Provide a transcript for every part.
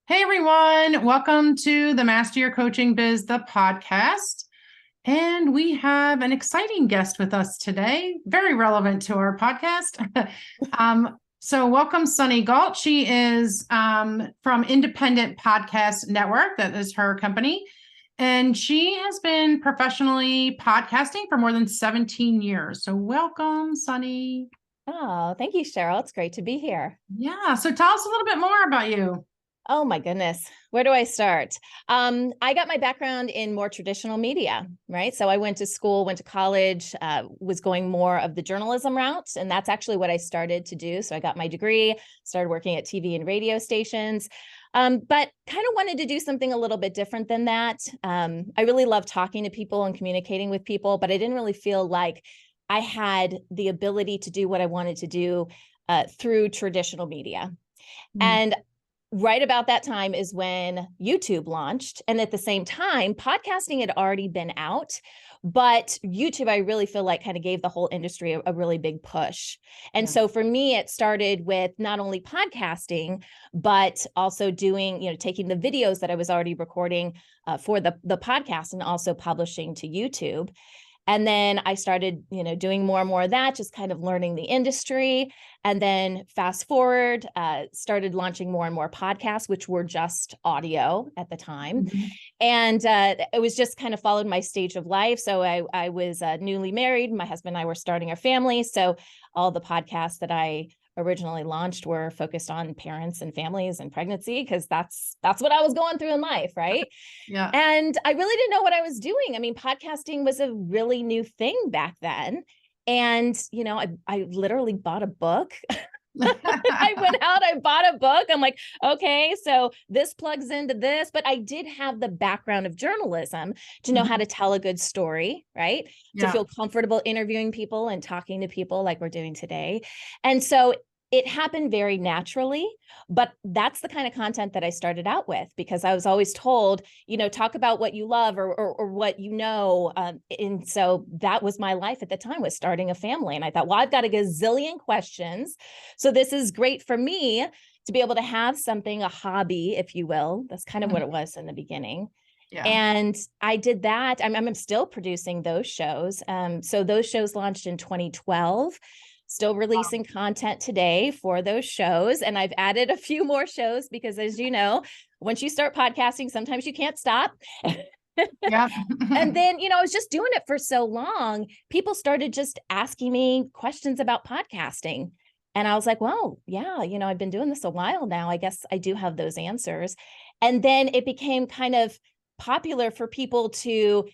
Hey everyone, welcome to the Master Your Coaching Biz, the podcast. And we have an exciting guest with us today, very relevant to our podcast. So welcome Sunny Gault. She is from Independent Podcast Network. That is her company. And she has been professionally podcasting for more than 17 years. So welcome, Sunny. Oh, thank you, Cheryl. It's great to be here. Yeah. So tell us a little bit more about you. Oh my goodness. Where do I start? I got my background in more traditional media, right? So I went to school, went to college, was going more of the journalism route. And that's actually what I started to do. So I got my degree, started working at TV and radio stations, but kind of wanted to do something a little bit different than that. I really love talking to people and communicating with people, but I didn't really feel like I had the ability to do what I wanted to do through traditional media. And right about that time is when YouTube launched. And at the same time, podcasting had already been out, but YouTube, I really feel like kind of gave the whole industry a really big push. And so for me, it started with not only podcasting, but also doing, taking the videos that I was already recording for the podcast and also publishing to YouTube. And then I started, doing more and more of that, just kind of learning the industry. And then fast forward, started launching more and more podcasts, which were just audio at the time. And it was just kind of followed my stage of life. So I was newly married. My husband and I were starting our family. So all the podcasts that I originally launched were focused on parents and families and pregnancy, because that's what I was going through in life, right? Yeah. And I really didn't know what I was doing. I mean, podcasting was a really new thing back then. And, I literally bought a book. I went out, I bought a book. I'm like, okay, so this plugs into this, but I did have the background of journalism to know how to tell a good story, right? To feel comfortable interviewing people and talking to people like we're doing today. And so it happened very naturally, but that's the kind of content that I started out with, because I was always told, talk about what you love or what you know. And so that was my life at the time, was starting a family. And I thought, well, I've got a gazillion questions. So this is great for me to be able to have something, a hobby, if you will. That's kind of what it was in the beginning. Yeah. And I did that. I'm still producing those shows. So those shows launched in 2012. Still releasing content today for those shows. And I've added a few more shows because, as you know, once you start podcasting, sometimes you can't stop. Yeah. And then, I was just doing it for so long, people started just asking me questions about podcasting. And I was like, well, yeah, I've been doing this a while now. I guess I do have those answers. And then it became kind of popular for people to,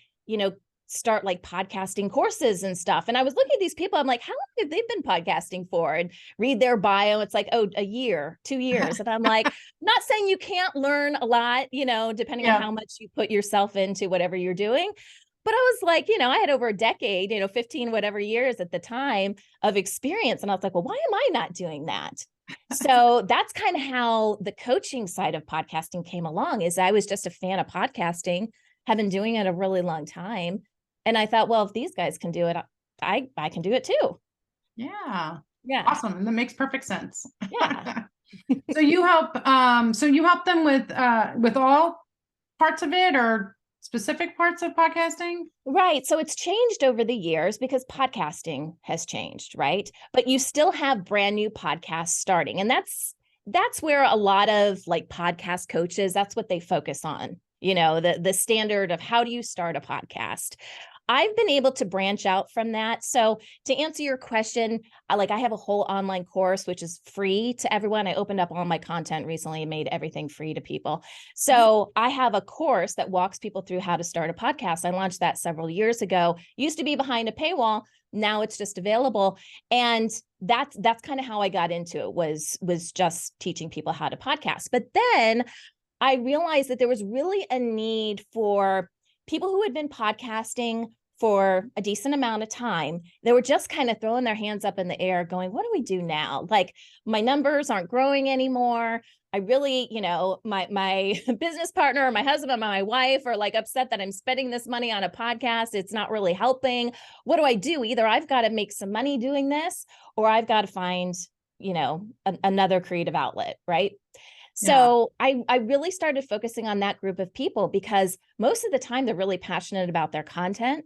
start like podcasting courses and stuff. And I was looking at these people, I'm like, how long have they been podcasting for? And read their bio. It's like, oh, a year, 2 years. And I'm like, not saying you can't learn a lot, depending on how much you put yourself into whatever you're doing. But I was like, I had over a decade, 15, whatever years at the time of experience. And I was like, well, why am I not doing that? So that's kind of how the coaching side of podcasting came along. Is I was just a fan of podcasting, have been doing it a really long time. And I thought, well, if these guys can do it, I can do it too. Yeah. Yeah. Awesome. And that makes perfect sense. Yeah. So you help them with all parts of it, or specific parts of podcasting? Right. So it's changed over the years because podcasting has changed, right? But you still have brand new podcasts starting. And that's where a lot of like podcast coaches, that's what they focus on, the standard of how do you start a podcast. I've been able to branch out from that. So to answer your question, I have a whole online course, which is free to everyone. I opened up all my content recently and made everything free to people. So I have a course that walks people through how to start a podcast. I launched that several years ago. Used to be behind a paywall. Now it's just available. And that's kind of how I got into it, was just teaching people how to podcast. But then I realized that there was really a need for people who had been podcasting for a decent amount of time. They were just kind of throwing their hands up in the air going, what do we do now? Like, my numbers aren't growing anymore. I really, my business partner or my husband or my wife are like upset that I'm spending this money on a podcast. It's not really helping. What do I do? Either I've got to make some money doing this, or I've got to find, another creative outlet, right? So I really started focusing on that group of people because most of the time they're really passionate about their content.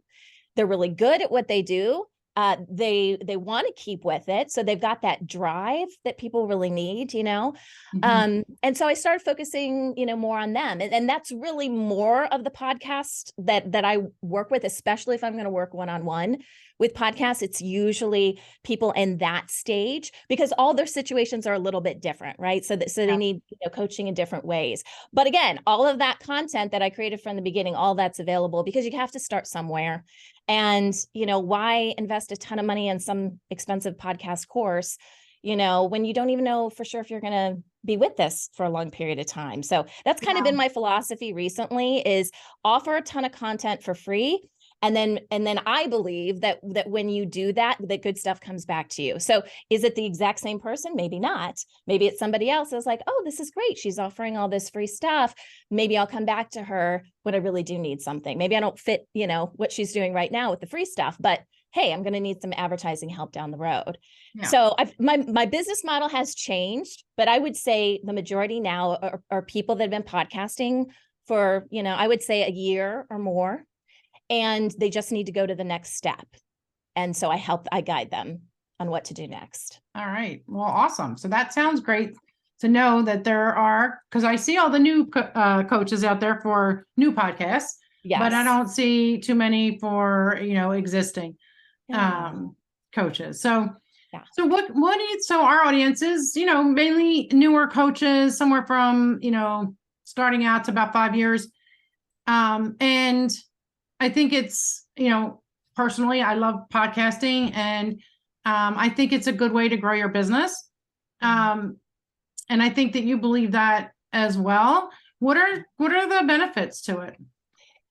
They're really good at what they do. They want to keep with it. So they've got that drive that people really need, Mhm. and so I started focusing, more on them. And that's really more of the podcast that I work with, especially if I'm going to work one-on-one with podcasts. It's usually people in that stage because all their situations are a little bit different, right? So they need coaching in different ways. But again, all of that content that I created from the beginning, all that's available because you have to start somewhere. And, why invest a ton of money in some expensive podcast course, when you don't even know for sure if you're going to be with this for a long period of time. So that's kind of been my philosophy recently is offer a ton of content for free. And then I believe that when you do that, the good stuff comes back to you. So is it the exact same person? Maybe not. Maybe it's somebody else that's like, oh, this is great. She's offering all this free stuff. Maybe I'll come back to her when I really do need something. Maybe I don't fit, what she's doing right now with the free stuff, but hey, I'm going to need some advertising help down the road. Yeah. So my business model has changed, but I would say the majority now are people that have been podcasting for, I would say a year or more. And they just need to go to the next step. And so I guide them on what to do next. All right. Well, awesome. So that sounds great to know that there are, because I see all the new coaches out there for new podcasts, but I don't see too many for, existing coaches. So, so so our audience is, mainly newer coaches, somewhere from, starting out to about 5 years. And I think it's, personally, I love podcasting and I think it's a good way to grow your business. And I think that you believe that as well. What are the benefits to it?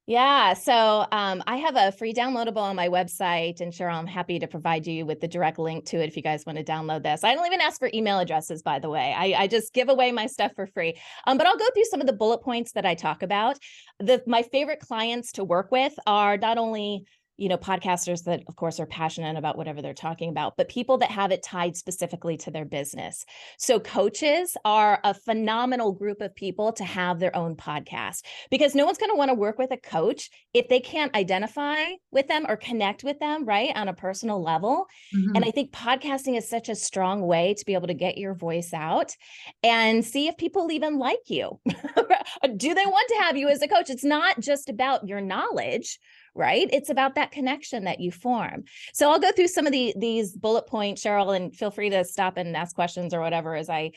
Yeah. So I have a free downloadable on my website, and Cheryl, I'm happy to provide you with the direct link to it if you guys want to download this. I don't even ask for email addresses, by the way. I just give away my stuff for free. But I'll go through some of the bullet points that I talk about. My favorite clients to work with are not only podcasters that, of course, are passionate about whatever they're talking about, but people that have it tied specifically to their business. So coaches are a phenomenal group of people to have their own podcast because no one's going to want to work with a coach if they can't identify with them or connect with them, right, on a personal level. Mm-hmm. And I think podcasting is such a strong way to be able to get your voice out and see if people even like you. Do they want to have you as a coach? It's not just about your knowledge, right? It's about that connection that you form. So I'll go through some of these bullet points, Cheryl, and feel free to stop and ask questions or whatever as I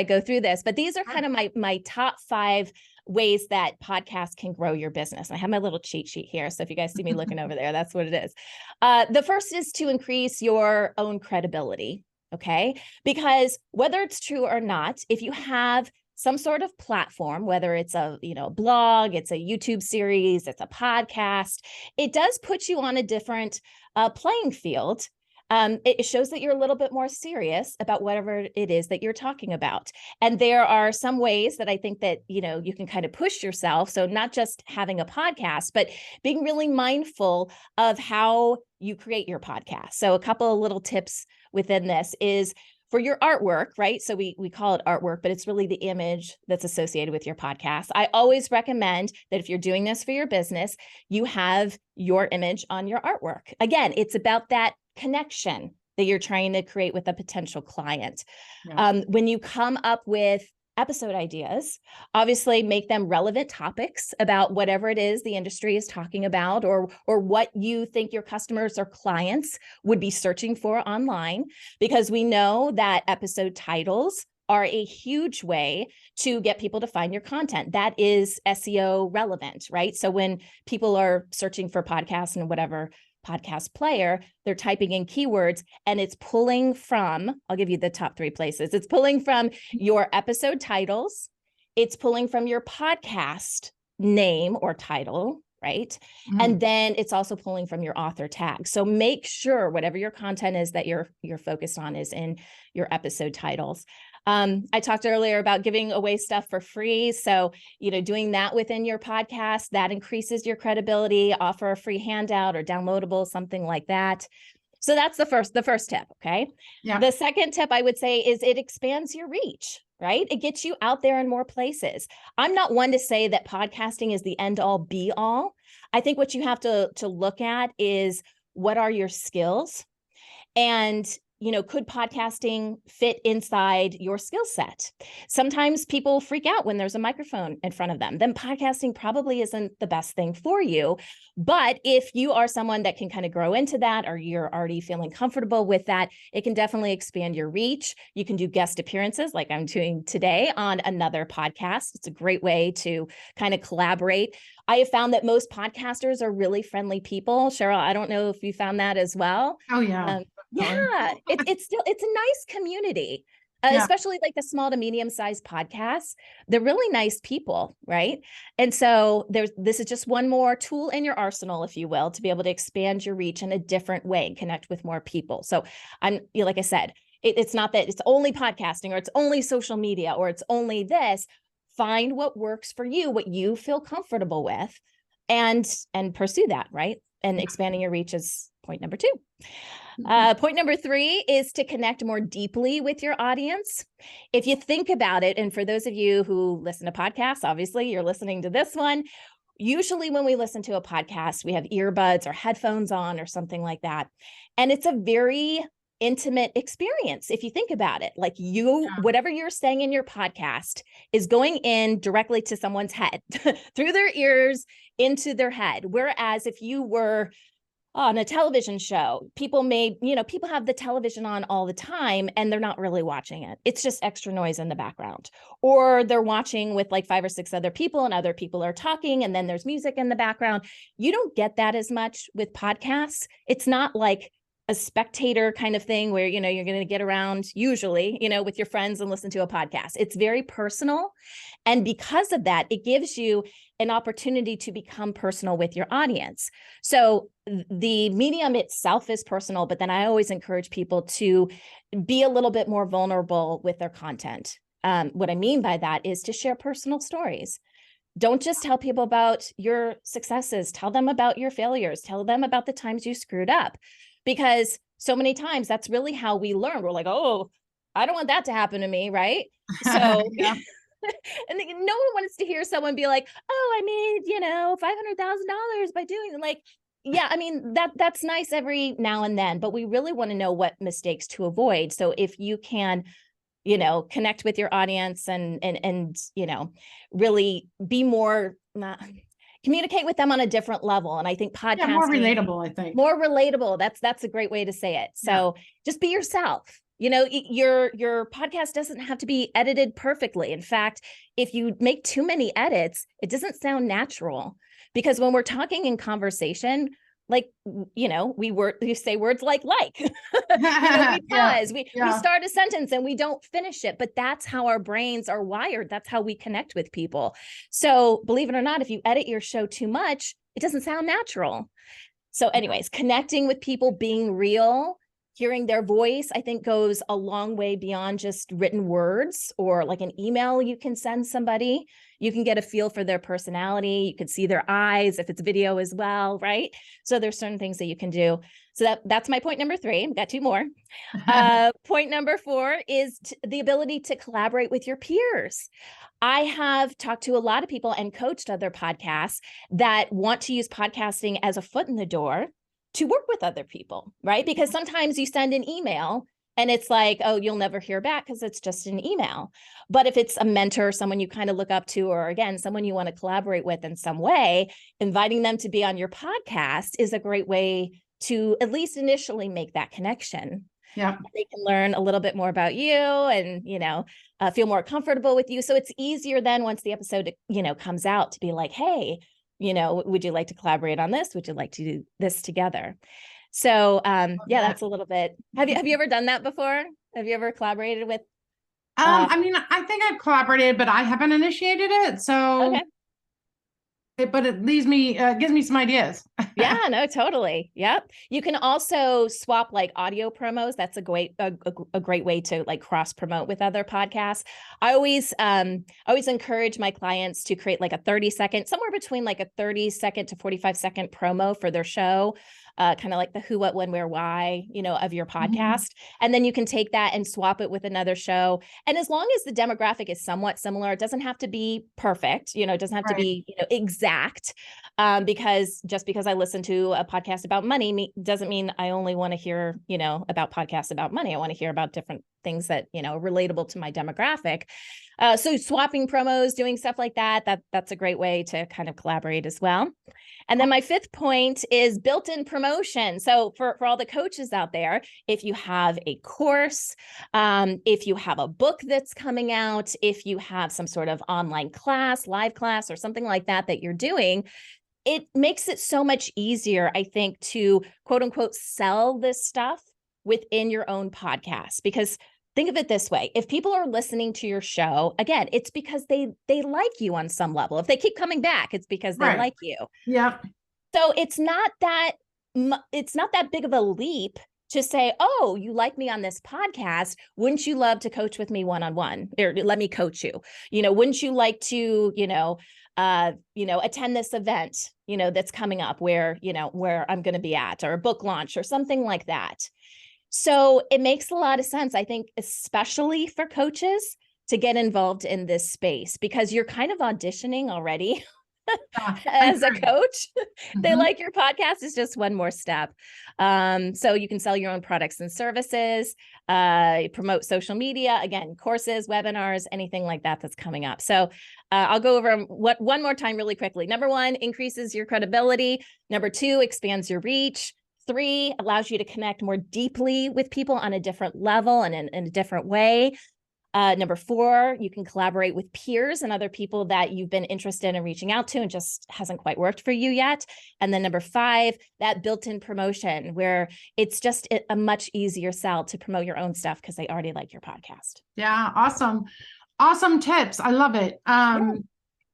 go through this. But these are kind of my top 5 ways that podcasts can grow your business. I have my little cheat sheet here. So if you guys see me looking over there, that's what it is. The first is to increase your own credibility. Okay. Because whether it's true or not, if you have some sort of platform, whether it's a blog, it's a YouTube series, it's a podcast, it does put you on a different playing field. It shows that you're a little bit more serious about whatever it is that you're talking about. And there are some ways that I think that, you can kind of push yourself. So not just having a podcast, but being really mindful of how you create your podcast. So a couple of little tips within this is for your artwork, right? So we call it artwork, but it's really the image that's associated with your podcast. I always recommend that if you're doing this for your business, you have your image on your artwork. Again, it's about that connection that you're trying to create with a potential client. Yeah. When you come up with episode ideas, obviously make them relevant topics about whatever it is the industry is talking about or what you think your customers or clients would be searching for online, because we know that episode titles are a huge way to get people to find your content. That is SEO relevant, right? So when people are searching for podcasts and whatever podcast player, they're typing in keywords and it's pulling from, I'll give you the top 3 places. It's pulling from your episode titles. It's pulling from your podcast name or title, right? Mm. And then it's also pulling from your author tag. So make sure whatever your content is that you're focused on is in your episode titles. I talked earlier about giving away stuff for free. So, doing that within your podcast, that increases your credibility. Offer a free handout or downloadable, something like that. So that's the first tip. Okay. Yeah. The second tip I would say is it expands your reach, right? It gets you out there in more places. I'm not one to say that podcasting is the end all be all. I think what you have to look at is, what are your skills? And, could podcasting fit inside your skill set? Sometimes people freak out when there's a microphone in front of them. Then podcasting probably isn't the best thing for you. But if you are someone that can kind of grow into that, or you're already feeling comfortable with that, it can definitely expand your reach. You can do guest appearances like I'm doing today on another podcast. It's a great way to kind of collaborate. I have found that most podcasters are really friendly people. Cheryl, I don't know if you found that as well. Oh, yeah. Yeah, it's a nice community, Yeah. especially like the small to medium sized podcasts. They're really nice people, right? And so this is just one more tool in your arsenal, if you will, to be able to expand your reach in a different way and connect with more people. So like I said, it's not that it's only podcasting or it's only social media or it's only this. Find what works for you, what you feel comfortable with, and pursue that, right? And expanding your reach is point number 2. Point number 3 is to connect more deeply with your audience. If you think about it, and for those of you who listen to podcasts, obviously you're listening to this one. Usually when we listen to a podcast, we have earbuds or headphones on or something like that. And it's a very intimate experience. If you think about it, like whatever you're saying in your podcast is going in directly to someone's head through their ears into their head. Whereas if you were on a television show, people have the television on all the time and they're not really watching it. It's just extra noise in the background. Or they're watching with like 5 or 6 other people and other people are talking and then there's music in the background. You don't get that as much with podcasts. It's not like a spectator kind of thing where, you're going to get around usually, with your friends and listen to a podcast. It's very personal. And because of that, it gives you an opportunity to become personal with your audience. So the medium itself is personal, but then I always encourage people to be a little bit more vulnerable with their content. What I mean by that is to share personal stories. Don't just tell people about your successes. Tell them about your failures. Tell them about the times you screwed up. Because so many times that's really how we learn. We're like, oh, I don't want that to happen to me, right? So, Yeah. and no one wants to hear someone be like, oh, I made, $500,000 by doing it. Like, yeah, I mean, that's nice every now and then, but we really want to know what mistakes to avoid. So if you can, connect with your audience and really be more, communicate with them on a different level. And I think podcasting more relatable, I think. More relatable. That's a great way to say it. So just be yourself. Your podcast doesn't have to be edited perfectly. In fact, if you make too many edits, it doesn't sound natural, because when we're talking in conversation, like, we say words like, we pause, we start a sentence and we don't finish it, but that's how our brains are wired. That's how we connect with people. So believe it or not, if you edit your show too much, it doesn't sound natural. So anyways, connecting with people, being real, hearing their voice, I think goes a long way beyond just written words or like an email you can send somebody. You can get a feel for their personality. You can see their eyes if it's video as well, right? So there's certain things that you can do. So that's my point number 3. I've got 2 more. Point number 4 is the ability to collaborate with your peers. I have talked to a lot of people and coached other podcasts that want to use podcasting as a foot in the door to work with other people, right? Because sometimes you send an email and it's like, oh, you'll never hear back because it's just an email. But if it's a mentor, someone you kind of look up to, or again, someone you want to collaborate with in some way, inviting them to be on your podcast is a great way to at least initially make that connection. Yeah. They can learn a little bit more about you and, feel more comfortable with you. So it's easier then once the episode, comes out to be like, hey, would you like to collaborate on this? Would you like to do this together? So, that's a little bit. Have you ever done that before? Have you ever collaborated with? I mean, I think I've collaborated, but I haven't initiated it. So, okay. But it gives me some ideas. Yeah, no, totally. Yep. You can also swap like audio promos. That's a great way to like cross promote with other podcasts. I always encourage my clients to create like a 30-second, somewhere between like a 30-second to 45-second promo for their show. kind of like the who, what, when, where, why, of your podcast. And then you can take that and swap it with another show. And as long as the demographic is somewhat similar, it doesn't have to be perfect, it doesn't have to be, exact, because just because I listen to a podcast about money doesn't mean I only want to hear, about podcasts about money. I want to hear about different things that, are relatable to my demographic. So swapping promos, doing stuff like that's a great way to kind of collaborate as well. And then my fifth point is built-in promotion. So for all the coaches out there, if you have a course, if you have a book that's coming out, if you have some sort of online class, live class, or something like that you're doing, it makes it so much easier, I think, to quote unquote, sell this stuff within your own podcast. Because think of it this way. If people are listening to your show, again, it's because they like you on some level. If they keep coming back, it's because they like you. Yep. So it's not that big of a leap to say, oh, you like me on this podcast. Wouldn't you love to coach with me one-on-one, or let me coach you? Wouldn't you like to, attend this event, that's coming up where I'm going to be at, or a book launch or something like that. So it makes a lot of sense, I think, especially for coaches, to get involved in this space, because you're kind of auditioning already as a coach. They like your podcast. Is just one more step. So you can sell your own products and services, promote social media, again, courses, webinars, anything like that's coming up. So I'll go over one more time really quickly. Number 1, increases your credibility. Number 2, expands your reach. 3, allows you to connect more deeply with people on a different level and in a different way. Number 4, you can collaborate with peers and other people that you've been interested in reaching out to and just hasn't quite worked for you yet. And then number 5, that built-in promotion, where it's just a much easier sell to promote your own stuff because they already like your podcast. Yeah. Awesome. Awesome tips. I love it.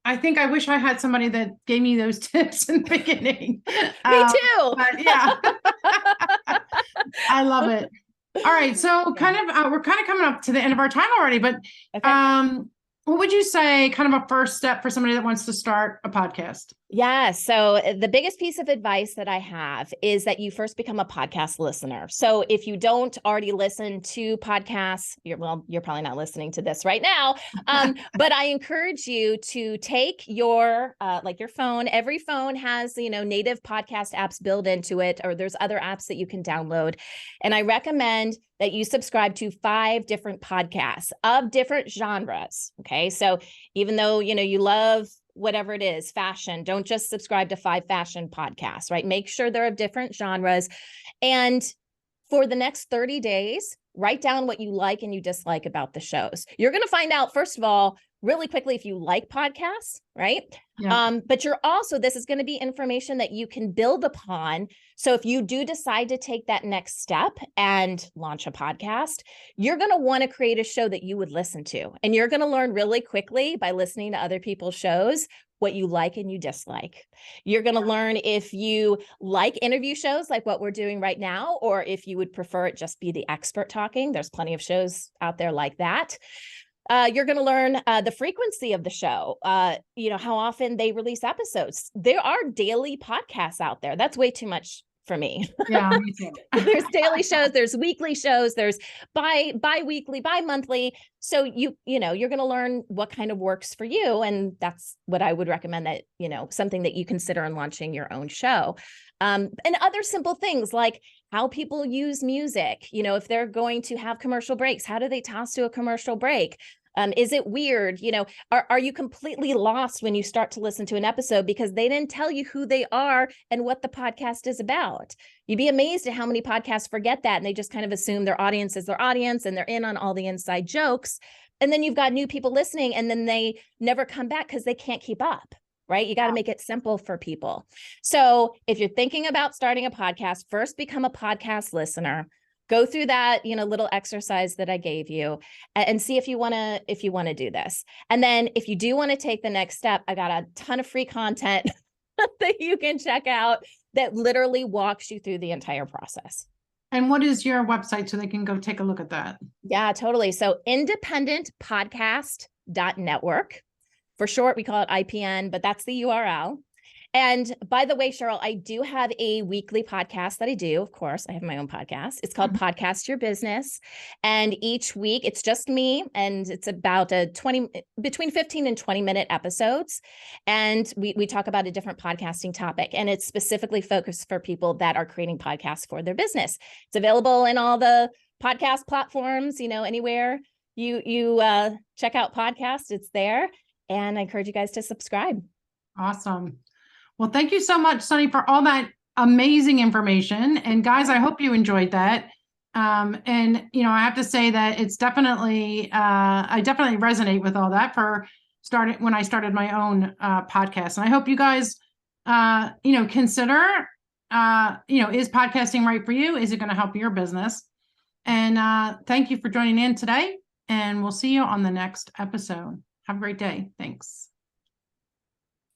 I think I wish I had somebody that gave me those tips in the beginning. Me too. But yeah, I love it. All right. So we're kind of coming up to the end of our time already, but what would you say kind of a first step for somebody that wants to start a podcast? Yeah. So the biggest piece of advice that I have is that you first become a podcast listener. So if you don't already listen to podcasts, you're probably not listening to this right now. But I encourage you to take your phone. Every phone has, native podcast apps built into it, or there's other apps that you can download. And I recommend that you subscribe to 5 different podcasts of different genres. Okay. So even though, you love whatever it is, fashion, don't just subscribe to 5 fashion podcasts, right? Make sure they're of different genres. And for the next 30 days, write down what you like and you dislike about the shows. You're going to find out, first of all, really quickly, if you like podcasts, right? Yeah. But this is going to be information that you can build upon. So if you do decide to take that next step and launch a podcast, you're going to want to create a show that you would listen to. And you're going to learn really quickly by listening to other people's shows what you like and you dislike. You're going to learn if you like interview shows like what we're doing right now, or if you would prefer it just be the expert talking. There's plenty of shows out there like that. You're going to learn the frequency of the show, how often they release episodes. There are daily podcasts out there. That's way too much for me. Yeah, me too. There's daily shows, there's weekly shows, there's bi-weekly, bi-monthly. So you're going to learn what kind of works for you. And that's what I would recommend, that, something that you consider in launching your own show. And other simple things like how people use music, if they're going to have commercial breaks, how do they toss to a commercial break? Is it weird? Are you completely lost when you start to listen to an episode because they didn't tell you who they are and what the podcast is about? You'd be amazed at how many podcasts forget that. And they just kind of assume their audience is their audience and they're in on all the inside jokes. And then you've got new people listening and then they never come back because they can't keep up. Right? You got to make it simple for people. So if you're thinking about starting a podcast, first become a podcast listener. Go through that, little exercise that I gave you and see if you want to do this. And then if you do want to take the next step, I got a ton of free content that you can check out that literally walks you through the entire process. And what is your website so they can go take a look at that? Yeah, totally. So independentpodcast.network. For short, we call it IPN, but that's the URL. And by the way, Cheryl, I do have a weekly podcast that I do. Of course, I have my own podcast. It's called Podcast Your Business. And each week it's just me, and it's about between 15 and 20-minute episodes. And we talk about a different podcasting topic, and it's specifically focused for people that are creating podcasts for their business. It's available in all the podcast platforms, anywhere you check out podcasts, it's there. And I encourage you guys to subscribe. Awesome. Well, thank you so much, Sunny, for all that amazing information. And guys, I hope you enjoyed that. And, I have to say that it's definitely, I definitely resonate with all that when I started my own podcast. And I hope you guys, consider, is podcasting right for you? Is it going to help your business? And thank you for joining in today. And we'll see you on the next episode. Have a great day. Thanks.